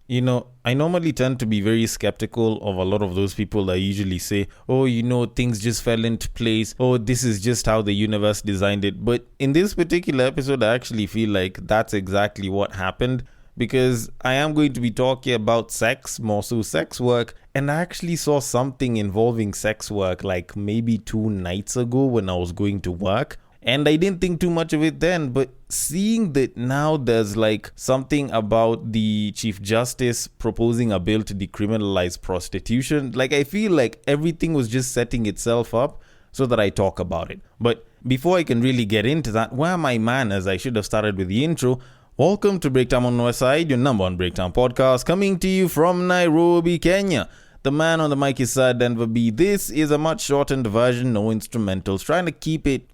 I normally tend to be very skeptical of a lot of those people that usually say, oh, things just fell into place. Oh, this is just how the universe designed it. But in this particular episode, I actually feel like that's exactly what happened, because I am going to be talking about sex, more so sex work. And I actually saw something involving sex work like maybe 2 nights ago when I was going to work. And I didn't think too much of it then, but seeing that now there's like something about the Chief Justice proposing a bill to decriminalize prostitution, like I feel like everything was just setting itself up so that I talk about it. But before I can really get into that, where are my manners? I should have started with the intro. Welcome to Breakdown on West Side, your number one breakdown podcast, coming to you from Nairobi, Kenya. The man on the mic is Denver B. This is a much shortened version, no instrumentals, trying to keep it,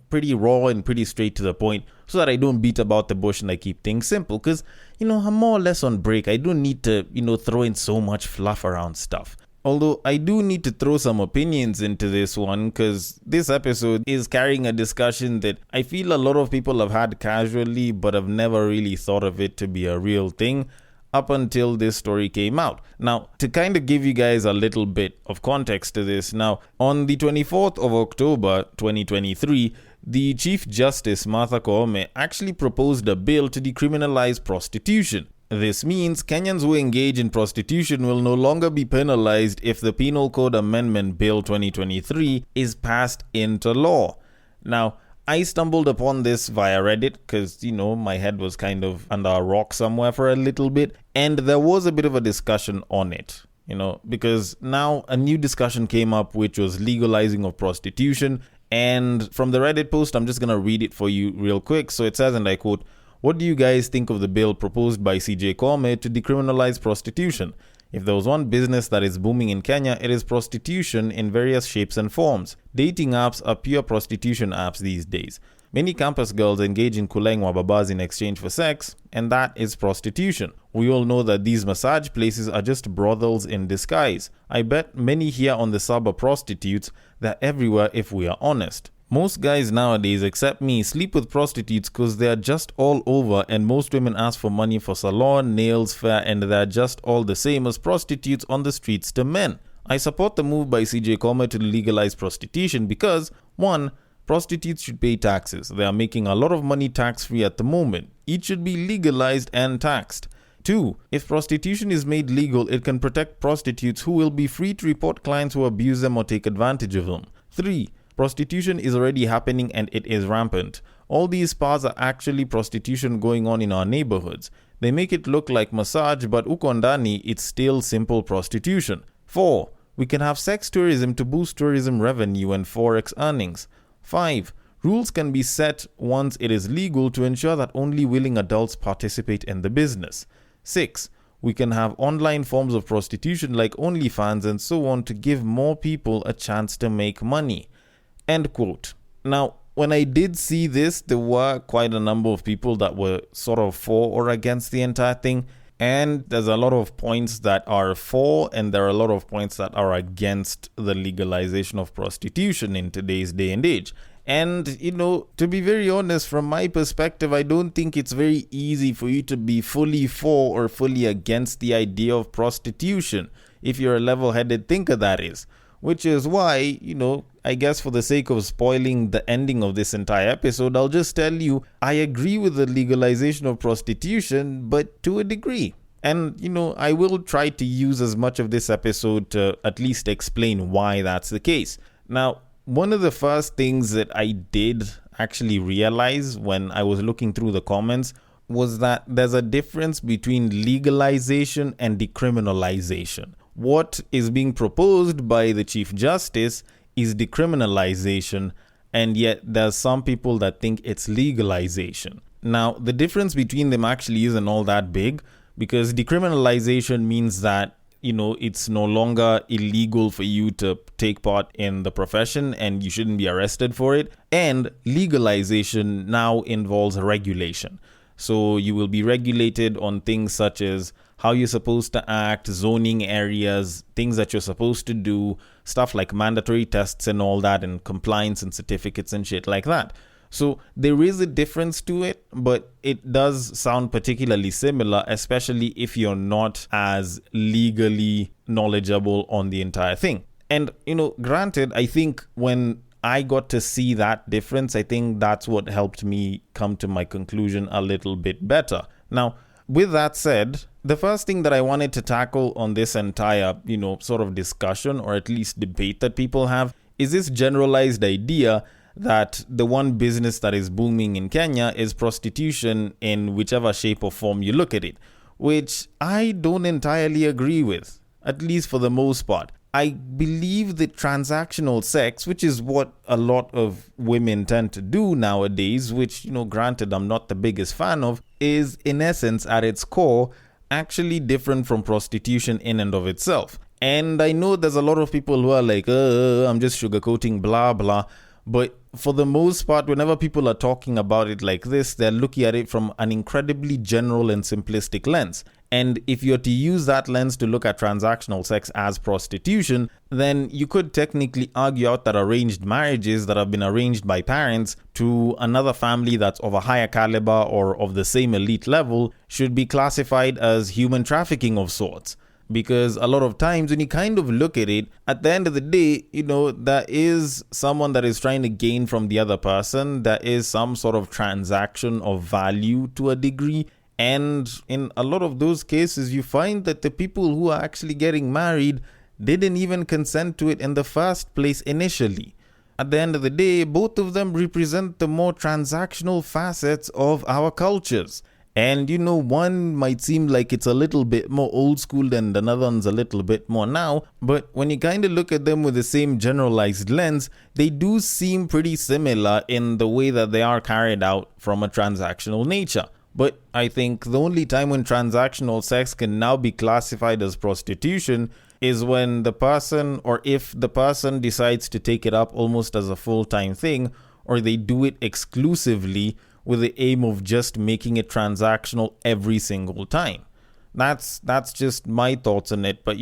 pretty raw and pretty straight to the point so that I don't beat about the bush and I keep things simple. Because, I'm more or less on break. I don't need to, throw in so much fluff around stuff. Although I do need to throw some opinions into this one, because this episode is carrying a discussion that I feel a lot of people have had casually but have never really thought of it to be a real thing up until this story came out. Now, to kind of give you guys a little bit of context to this, now, on the 24th of October 2023, the Chief Justice Martha Koome actually proposed a bill to decriminalize prostitution. This means Kenyans who engage in prostitution will no longer be penalized if the Penal Code Amendment Bill 2023 is passed into law. Now, I stumbled upon this via Reddit because, my head was kind of under a rock somewhere for a little bit, and there was a bit of a discussion on it, because now a new discussion came up, which was legalizing of prostitution. And from the Reddit post, I'm just going to read it for you real quick. So it says, and I quote, "What do you guys think of the bill proposed by CJ Koome to decriminalize prostitution? If there was one business that is booming in Kenya, it is prostitution in various shapes and forms. Dating apps are pure prostitution apps these days. Many campus girls engage in kuleng wababas in exchange for sex, and that is prostitution. We all know that these massage places are just brothels in disguise. I bet many here on the sub are prostitutes. They're everywhere if we are honest. Most guys nowadays, except me, sleep with prostitutes because they're just all over, and most women ask for money for salon, nails, fare, and they're just all the same as prostitutes on the streets to men. I support the move by CJ Koome to legalize prostitution because, 1, prostitutes should pay taxes. They are making a lot of money tax-free at the moment. It should be legalized and taxed. 2, if prostitution is made legal, it can protect prostitutes who will be free to report clients who abuse them or take advantage of them. 3, prostitution is already happening and it is rampant. All these spas are actually prostitution going on in our neighborhoods. They make it look like massage, but uko ndani, it's still simple prostitution. 4, we can have sex tourism to boost tourism revenue and forex earnings. 5, rules can be set once it is legal to ensure that only willing adults participate in the business. 6, we can have online forms of prostitution like OnlyFans and so on to give more people a chance to make money." End quote. Now, when I did see this, there were quite a number of people that were sort of for or against the entire thing. And there's a lot of points that are for, and there are a lot of points that are against the legalization of prostitution in today's day and age. And, to be very honest, from my perspective, I don't think it's very easy for you to be fully for or fully against the idea of prostitution, if you're a level-headed thinker, that is. Which is why, I guess for the sake of spoiling the ending of this entire episode, I'll just tell you, I agree with the legalization of prostitution, but to a degree. And, I will try to use as much of this episode to at least explain why that's the case. Now, one of the first things that I did actually realize when I was looking through the comments was that there's a difference between legalization and decriminalization. What is being proposed by the Chief Justice is decriminalization, and yet there's some people that think it's legalization. Now, the difference between them actually isn't all that big, because decriminalization means that, it's no longer illegal for you to take part in the profession and you shouldn't be arrested for it. And legalization now involves regulation. So you will be regulated on things such as how you're supposed to act, zoning areas, things that you're supposed to do, stuff like mandatory tests and all that, and compliance and certificates and shit like that. So there is a difference to it, but it does sound particularly similar, especially if you're not as legally knowledgeable on the entire thing. And, granted, I think when I got to see that difference, I think that's what helped me come to my conclusion a little bit better. Now, with that said, the first thing that I wanted to tackle on this entire, sort of discussion, or at least debate that people have, is this generalized idea that the one business that is booming in Kenya is prostitution in whichever shape or form you look at it, which I don't entirely agree with, at least for the most part. I believe that transactional sex, which is what a lot of women tend to do nowadays, which, granted, I'm not the biggest fan of, is in essence at its core actually different from prostitution in and of itself. And I know there's a lot of people who are like, I'm just sugarcoating blah blah. But for the most part, whenever people are talking about it like this, they're looking at it from an incredibly general and simplistic lens. And if you're to use that lens to look at transactional sex as prostitution, then you could technically argue out that arranged marriages that have been arranged by parents to another family that's of a higher caliber or of the same elite level should be classified as human trafficking of sorts. Because a lot of times when you kind of look at it, at the end of the day, there is someone that is trying to gain from the other person. There is some sort of transaction of value to a degree. And in a lot of those cases, you find that the people who are actually getting married didn't even consent to it in the first place initially. At the end of the day, both of them represent the more transactional facets of our cultures. And one might seem like it's a little bit more old school and another one's a little bit more now, but when you kind of look at them with the same generalized lens, they do seem pretty similar in the way that they are carried out from a transactional nature. But I think the only time when transactional sex can now be classified as prostitution is when the person, or if the person decides to take it up almost as a full-time thing, or they do it exclusively with the aim of just making it transactional every single time. That's just my thoughts on it, but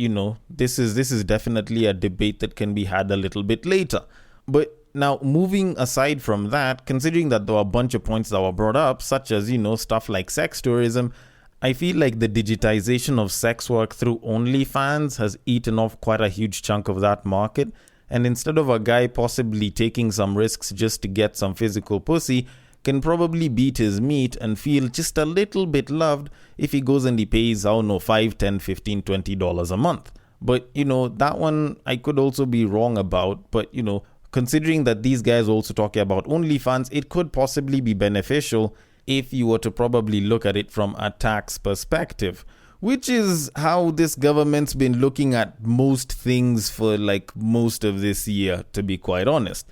this is definitely a debate that can be had a little bit later. But now, moving aside from that, considering that there were a bunch of points that were brought up, such as, stuff like sex tourism, I feel like the digitization of sex work through OnlyFans has eaten off quite a huge chunk of that market. And instead of a guy possibly taking some risks just to get some physical pussy, can probably beat his meat and feel just a little bit loved if he goes and he pays, $5, $10, $15, $20 a month. But, that one I could also be wrong about. But, considering that these guys are also talking about OnlyFans, it could possibly be beneficial if you were to probably look at it from a tax perspective, which is how this government's been looking at most things for most of this year, to be quite honest.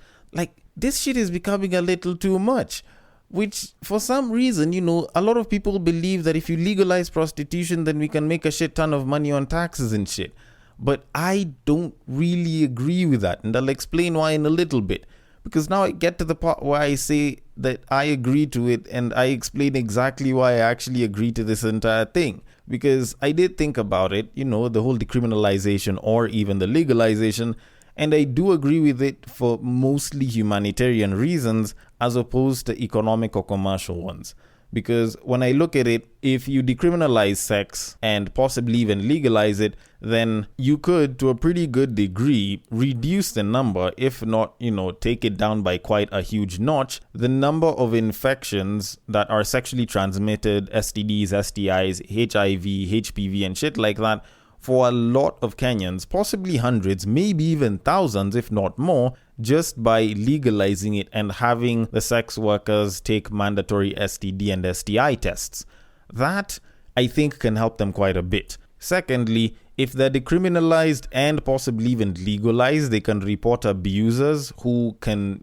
This shit is becoming a little too much. Which, for some reason, a lot of people believe that if you legalize prostitution, then we can make a shit ton of money on taxes and shit. But I don't really agree with that, and I'll explain why in a little bit. Because now I get to the part where I say that I agree to it, and I explain exactly why I actually agree to this entire thing. Because I did think about it, the whole decriminalization or even the legalization, and I do agree with it for mostly humanitarian reasons as opposed to economic or commercial ones. Because when I look at it, if you decriminalize sex and possibly even legalize it, then you could, to a pretty good degree, reduce the number, if not, take it down by quite a huge notch, the number of infections that are sexually transmitted, STDs, STIs, HIV, HPV, and shit like that, for a lot of Kenyans, possibly hundreds, maybe even thousands, if not more, just by legalizing it and having the sex workers take mandatory STD and STI tests. That, I think, can help them quite a bit. Secondly, if they're decriminalized and possibly even legalized, they can report abusers who can,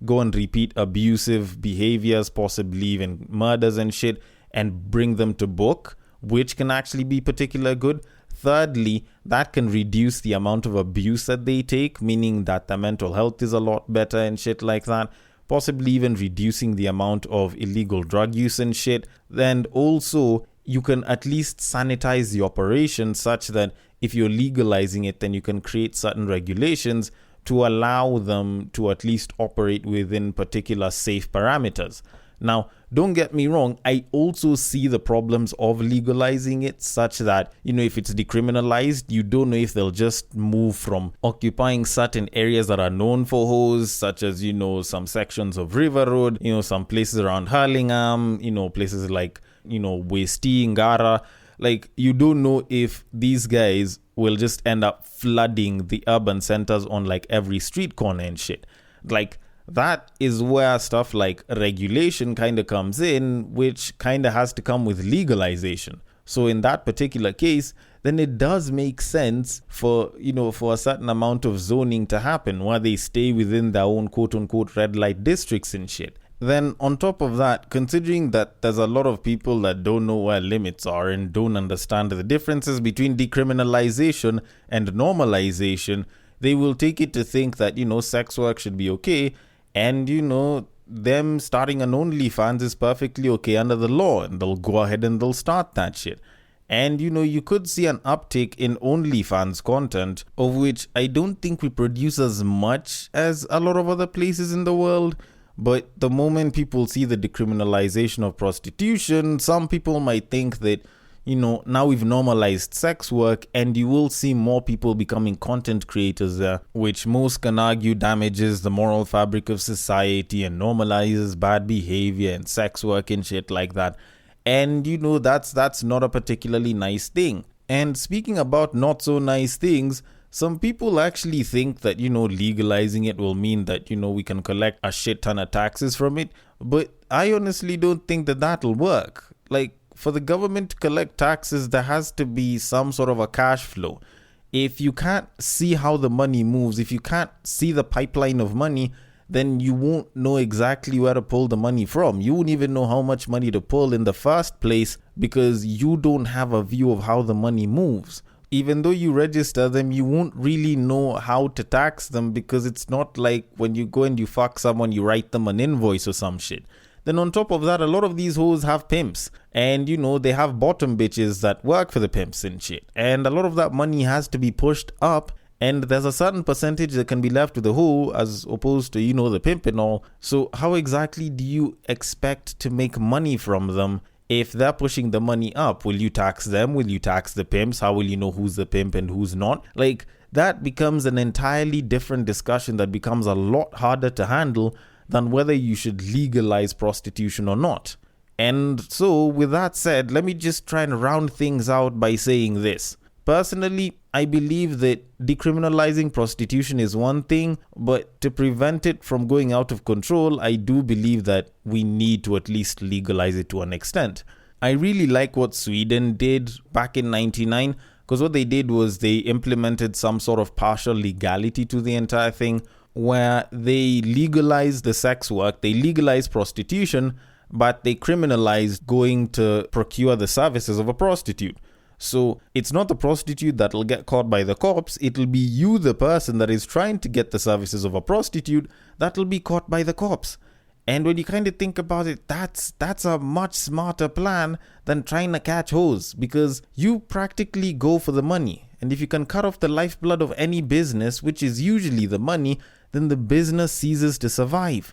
go and repeat abusive behaviors, possibly even murders and shit, and bring them to book, which can actually be particularly good. Thirdly, that can reduce the amount of abuse that they take, meaning that their mental health is a lot better and shit like that. Possibly even reducing the amount of illegal drug use and shit. And also, you can at least sanitize the operation such that if you're legalizing it, then you can create certain regulations, to allow them to at least operate within particular safe parameters. Now, don't get me wrong, I also see the problems of legalizing it such that, if it's decriminalized, you don't know if they'll just move from occupying certain areas that are known for hoes, such as, some sections of River Road, some places around Hurlingham, places like, Westie, Ngara. Like, you don't know if these guys will just end up flooding the urban centers on like every street corner and shit. Like, that is where stuff like regulation kind of comes in, which kind of has to come with legalization. So in that particular case, then it does make sense for a certain amount of zoning to happen where they stay within their own quote unquote red light districts and shit. Then on top of that, considering that there's a lot of people that don't know where limits are and don't understand the differences between decriminalization and normalization, they will take it to think that, sex work should be okay. And, them starting an OnlyFans is perfectly okay under the law, and they'll go ahead and they'll start that shit. And, you could see an uptick in OnlyFans content, of which I don't think we produce as much as a lot of other places in the world. But the moment people see the decriminalization of prostitution, some people might think that, now we've normalized sex work, and you will see more people becoming content creators there, which most can argue damages the moral fabric of society and normalizes bad behavior and sex work and shit like that. And that's not a particularly nice thing. And speaking about not so nice things, some people actually think that, legalizing it will mean that, we can collect a shit ton of taxes from it. But I honestly don't think that that'll work. Like, for the government to collect taxes, there has to be some sort of a cash flow. If you can't see how the money moves, if you can't see the pipeline of money, then you won't know exactly where to pull the money from. You won't even know how much money to pull in the first place because you don't have a view of how the money moves. Even though you register them, you won't really know how to tax them because it's not like when you go and you fuck someone, you write them an invoice or some shit. Then on top of that, a lot of these hoes have pimps. And, they have bottom bitches that work for the pimps and shit. And a lot of that money has to be pushed up. And there's a certain percentage that can be left to the hoe as opposed to, the pimp and all. So how exactly do you expect to make money from them if they're pushing the money up? Will you tax them? Will you tax the pimps? How will you know who's the pimp and who's not? Like, that becomes an entirely different discussion that becomes a lot harder to handle than whether you should legalize prostitution or not. And so, with that said, let me just try and round things out by saying this. Personally, I believe that decriminalizing prostitution is one thing, but to prevent it from going out of control, I do believe that we need to at least legalize it to an extent. I really like what Sweden did back in 1999, because what they did was they implemented some sort of partial legality to the entire thing, where they legalized the sex work, they legalized prostitution, but they criminalized going to procure the services of a prostitute. So it's not the prostitute that'll get caught by the cops, it'll be you, the person that is trying to get the services of a prostitute, that'll be caught by the cops. And when you kind of think about it, that's a much smarter plan than trying to catch hoes, because you practically go for the money. And if you can cut off the lifeblood of any business, which is usually the money, then the business ceases to survive.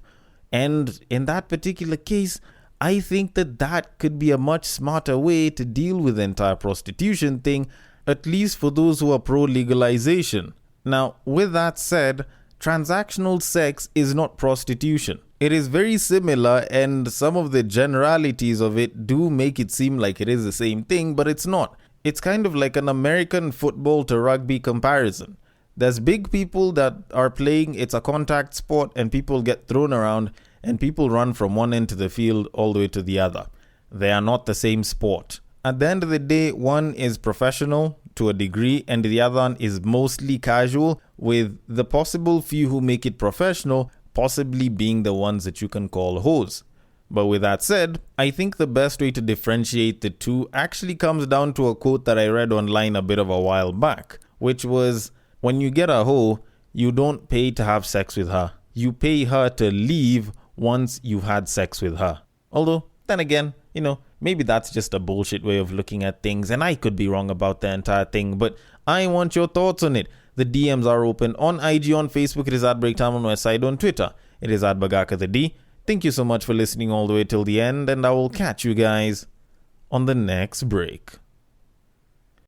And in that particular case, I think that could be a much smarter way to deal with the entire prostitution thing, at least for those who are pro-legalization. Now, with that said, transactional sex is not prostitution. It is very similar, and some of the generalities of it do make it seem like it is the same thing, but it's not. It's kind of like an American football to rugby comparison. There's big people that are playing, it's a contact sport, and people get thrown around, and people run from one end to the field all the way to the other. They are not the same sport. At the end of the day, one is professional to a degree, and the other one is mostly casual, with the possible few who make it professional possibly being the ones that you can call hoes. But with that said, I think the best way to differentiate the two actually comes down to a quote that I read online a bit of a while back, which was, when you get a hoe, you don't pay to have sex with her. You pay her to leave once you've had sex with her. Although, then again, maybe that's just a bullshit way of looking at things, and I could be wrong about the entire thing, but I want your thoughts on it. The DMs are open on IG, on Facebook. It is at Breaktime on Westside. On Twitter, it is at Bagaka the D. Thank you so much for listening all the way till the end, and I will catch you guys on the next break.